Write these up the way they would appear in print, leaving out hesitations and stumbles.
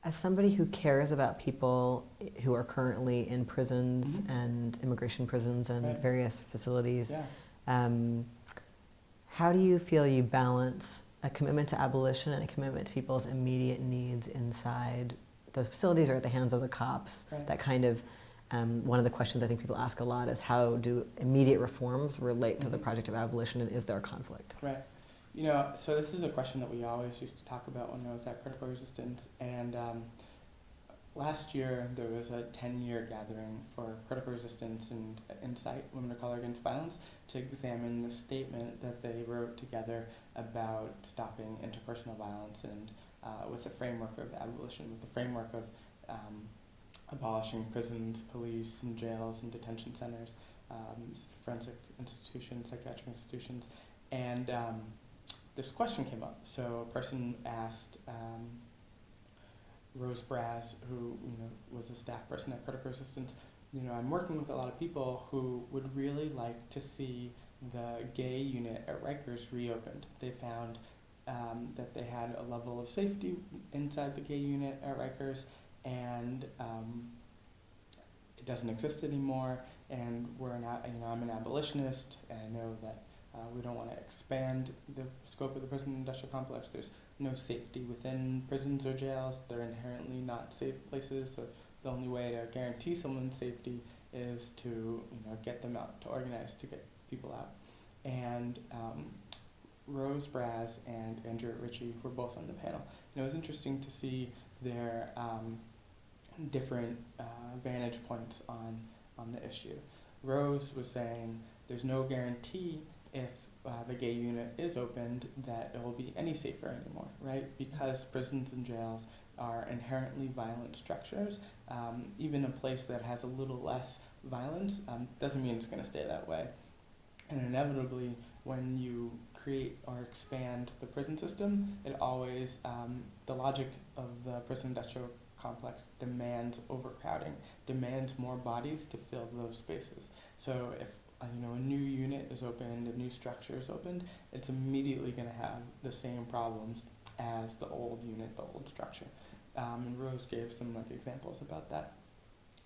As somebody who cares about people who are currently in prisons and immigration prisons and various facilities, how do you feel you balance a commitment to abolition and a commitment to people's immediate needs inside those facilities or at the hands of the cops? That kind of, one of the questions I think people ask a lot is how do immediate reforms relate to the project of abolition, and is there a conflict? Right. You know, so this is a question that we always used to talk about when I was at Critical Resistance, and last year there was a 10-year gathering for Critical Resistance and Insight, Women of Color Against Violence, to examine the statement that they wrote together about stopping interpersonal violence and with the framework of abolition, with the framework of abolishing prisons, police, and jails and detention centers, forensic institutions, psychiatric institutions, and this question came up. So a person asked Rose Braz, who was a staff person at Critical Resistance, I'm working with a lot of people who would really like to see the gay unit at Rikers reopened. They found that they had a level of safety inside the gay unit at Rikers, and it doesn't exist anymore. And we're not, I'm an abolitionist, and I know that we don't want to expand the scope of the prison industrial complex. There's no safety within prisons or jails. They're inherently not safe places, so the only way to guarantee someone's safety is to get them out, to organize, to get people out. And Rose Braz and Andrea Ritchie were both on the panel. And it was interesting to see their different vantage points on the issue. Rose was saying there's no guarantee if the gay unit is opened that it will be any safer anymore, right? Because prisons and jails are inherently violent structures. Even a place that has a little less violence doesn't mean it's going to stay that way. And inevitably, when you create or expand the prison system, it always, the logic of the prison industrial complex demands overcrowding, demands more bodies to fill those spaces. So if a new unit is opened, a new structure is opened, it's immediately going to have the same problems as the old unit, the old structure. And Rose gave some examples about that.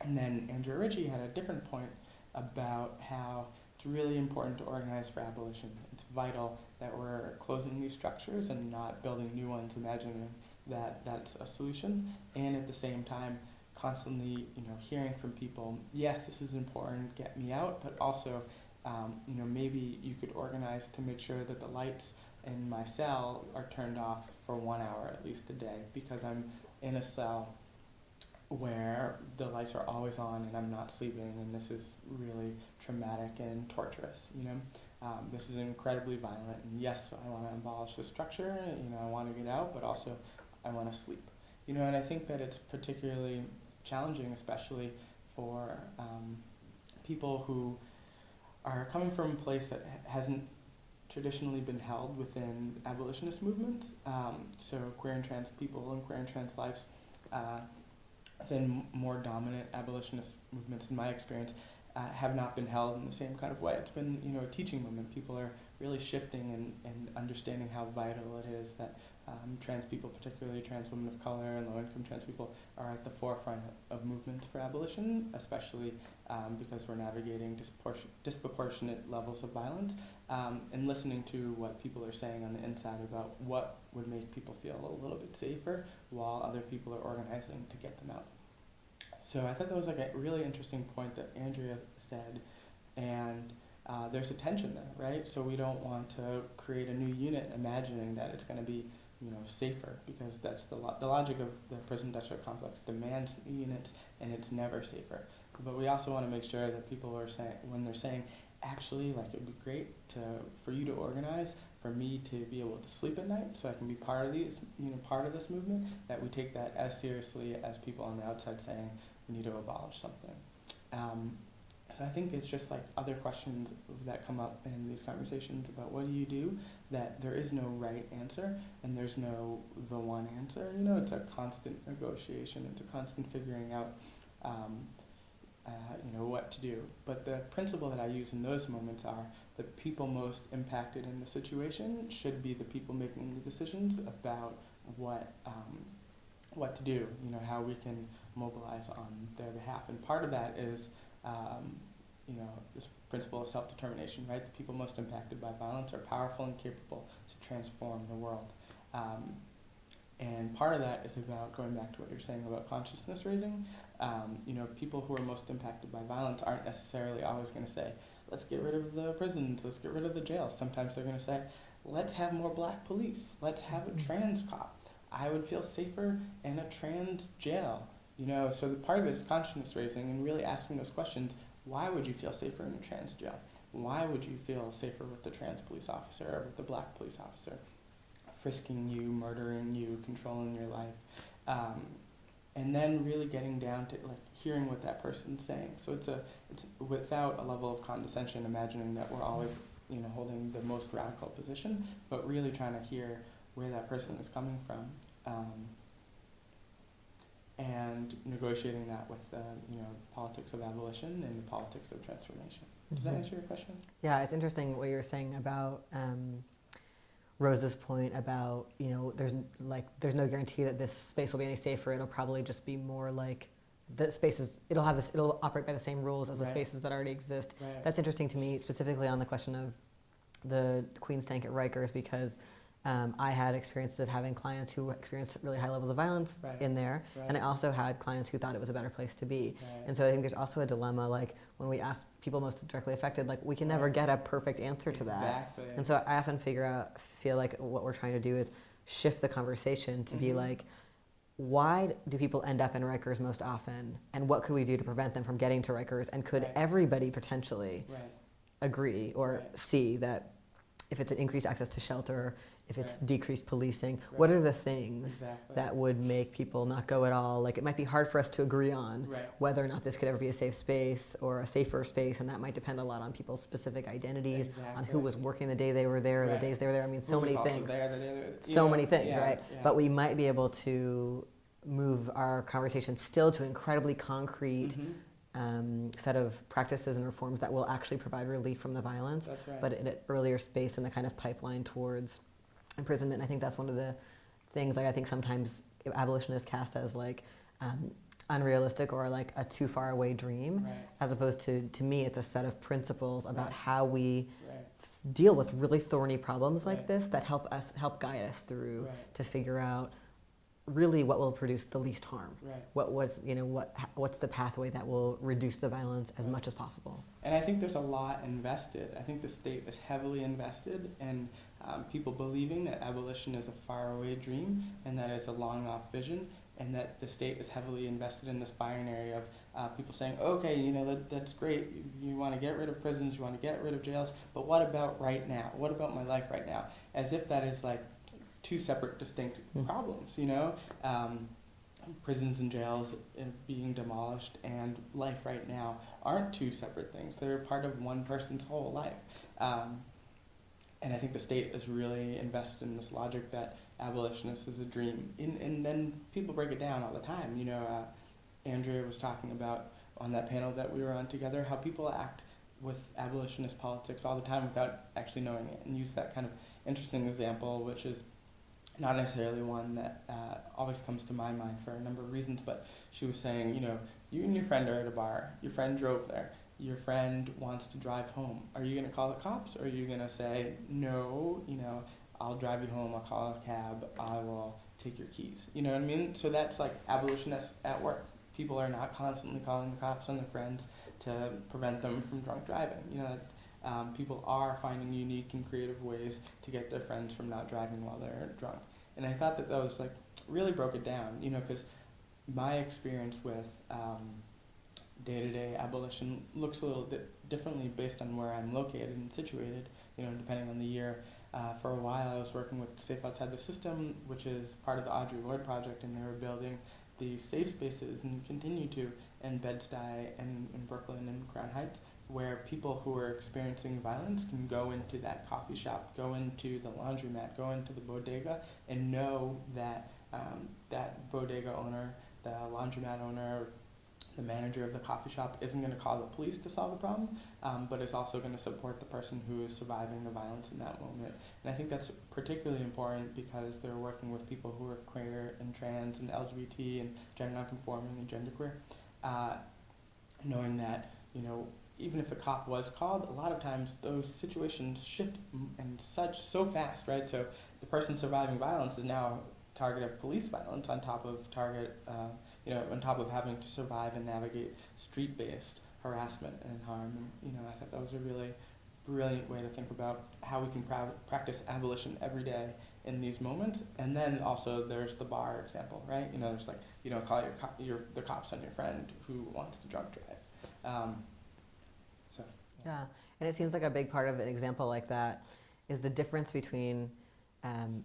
And then Andrea Ritchie had a different point about how it's really important to organize for abolition. It's vital that we're closing these structures and not building new ones, imagining that that's a solution. And at the same time, constantly, hearing from people, yes, this is important, get me out, but also, maybe you could organize to make sure that the lights in my cell are turned off for 1 hour at least a day, because I'm in a cell where the lights are always on and I'm not sleeping, and this is really traumatic and torturous, This is incredibly violent, and yes, I want to abolish the structure, I want to get out, but also I want to sleep. And I think that it's particularly challenging, especially for people who are coming from a place that hasn't traditionally been held within abolitionist movements. So queer and trans people and queer and trans lives within more dominant abolitionist movements, in my experience, have not been held in the same kind of way. It's been a teaching moment. People are really shifting and understanding how vital it is that trans people, particularly trans women of color and low-income trans people, are at the forefront of movements for abolition, especially because we're navigating disproportionate levels of violence, and listening to what people are saying on the inside about what would make people feel a little bit safer while other people are organizing to get them out. So I thought that was a really interesting point that Andrea said, and there's a tension there, right? So we don't want to create a new unit imagining that it's going to be safer, because that's the logic of the prison industrial complex demands units, and it's never safer. But we also want to make sure that people are saying, when they're saying, actually, it'd be great for you to organize, for me to be able to sleep at night, so I can be part of part of this movement, that we take that as seriously as people on the outside saying we need to abolish something. So I think it's just other questions that come up in these conversations about what do you do, that there is no right answer and there's no the one answer. It's a constant negotiation. It's a constant figuring out, what to do. But the principle that I use in those moments are the people most impacted in the situation should be the people making the decisions about what what to do, you know, how we can mobilize on their behalf. And part of that is, you know, this principle of self-determination, right? The people most impacted by violence are powerful and capable to transform the world. And part of that is about going back to what you're saying about consciousness raising. You know, people who are most impacted by violence aren't necessarily always going to say, let's get rid of the prisons, let's get rid of the jails. Sometimes they're going to say, let's have more black police, let's have a trans cop. I would feel safer in a trans jail. You know, so the part of it is consciousness raising and really asking those questions. Why would you feel safer in a trans jail? Why would you feel safer with the trans police officer or with the black police officer? Frisking you, murdering you, controlling your life. And then really getting down to like hearing what that person's saying. So it's without a level of condescension, imagining that we're always, you know, holding the most radical position, but really trying to hear where that person is coming from. And negotiating that with the, you know, politics of abolition and the politics of transformation. Does that answer your question? Yeah, it's interesting what you're saying about Rose's point about, you know, there's no guarantee that this space will be any safer. It'll probably just be more like the spaces. It'll operate by the same rules as the spaces that already exist. Right. That's interesting to me, specifically on the question of the Queen's Tank at Rikers, because I had experiences of having clients who experienced really high levels of violence in there, and I also had clients who thought it was a better place to be. And so I think there's also a dilemma, like when we ask people most directly affected, like we can never get a perfect answer to that. And so I often feel like what we're trying to do is shift the conversation to be like, why do people end up in Rikers most often, and what could we do to prevent them from getting to Rikers, and could everybody potentially agree or see that if it's an increased access to shelter, if it's decreased policing, what are the things that would make people not go at all? Like, it might be hard for us to agree on whether or not this could ever be a safe space or a safer space, and that might depend a lot on people's specific identities, on who was working the day they were there, or the days they were there. I mean, so many things. So many things, right? But we might be able to move our conversation still to an incredibly concrete set of practices and reforms that will actually provide relief from the violence, but at an earlier space in the kind of pipeline towards imprisonment. I think that's one of the things, like, I think sometimes abolition is cast as like unrealistic or like a too far away dream, as opposed to me, it's a set of principles about how we deal with really thorny problems like this that help guide us through to figure out really what will produce the least harm. What's the pathway that will reduce the violence as much as possible. And I think there's a lot invested. I think the state is heavily invested in people believing that abolition is a faraway dream and that it's a long off vision, and that the state is heavily invested in this binary of people saying, okay, you know, that's great, you want to get rid of prisons, you want to get rid of jails, but what about right now? What about my life right now? As if that is like two separate, distinct problems, you know? Prisons and jails being demolished and life right now aren't two separate things. They're part of one person's whole life. And I think the state is really invested in this logic that abolitionists is a dream. And then people break it down all the time. You know, Andrea was talking about on that panel that we were on together, how people act with abolitionist politics all the time without actually knowing it, and use that kind of interesting example, which is not necessarily one that always comes to my mind for a number of reasons, but she was saying, you know, you and your friend are at a bar, your friend drove there, your friend wants to drive home. Are you going to call the cops, or are you going to say, no, you know, I'll drive you home, I'll call a cab, I will take your keys? You know what I mean? So that's like abolitionists at work. People are not constantly calling the cops on their friends to prevent them from drunk driving. You know, people are finding unique and creative ways to get their friends from not driving while they're drunk. And I thought that was like really broke it down, you know, because my experience with day-to-day abolition looks a little bit differently based on where I'm located and situated, you know, depending on the year. For a while I was working with Safe Outside the System, which is part of the Audre Lorde Project, and they were building these safe spaces, and continue to, in Bed-Stuy and in Brooklyn and Crown Heights, where people who are experiencing violence can go into that coffee shop, go into the laundromat, go into the bodega, and know that that bodega owner, the laundromat owner, the manager of the coffee shop isn't going to call the police to solve the problem, but is also going to support the person who is surviving the violence in that moment. And I think that's particularly important because they're working with people who are queer and trans and LGBT and gender nonconforming and genderqueer, knowing that, you know, even if the cop was called, a lot of times those situations shift and so fast, right? So the person surviving violence is now a target of police violence on top of on top of having to survive and navigate street-based harassment and harm. And, you know, I thought that was a really brilliant way to think about how we can practice abolition every day in these moments. And then also there's the bar example, right? You know, there's like, you don't call the cops on your friend who wants to drunk drive. Yeah, and it seems like a big part of an example like that is the difference between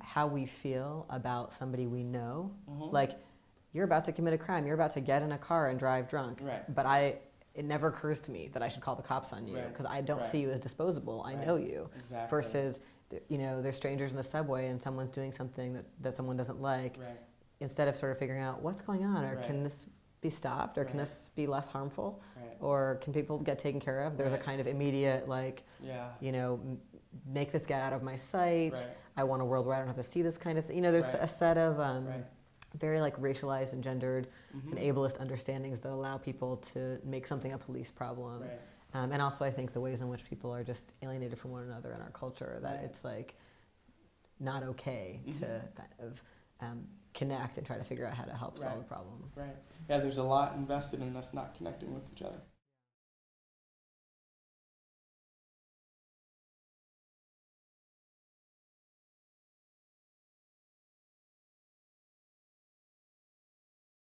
how we feel about somebody we know. Mm-hmm. Like, you're about to commit a crime, you're about to get in a car and drive drunk. Right. But it never occurs to me that I should call the cops on you because I don't see you as disposable. I know you. Exactly. Versus, you know, there's strangers in the subway and someone's doing something that someone doesn't like. Right. Instead of sort of figuring out what's going on, or can this be stopped, or can this be less harmful, or can people get taken care of? There's a kind of immediate, like, you know, make this get out of my sight. I want a world where I don't have to see this kind of thing. You know, there's a set of very like racialized and gendered and ableist understandings that allow people to make something a police problem. And also I think the ways in which people are just alienated from one another in our culture, that it's like not okay to kind of connect and try to figure out how to help solve the problem. Yeah, there's a lot invested in us not connecting with each other.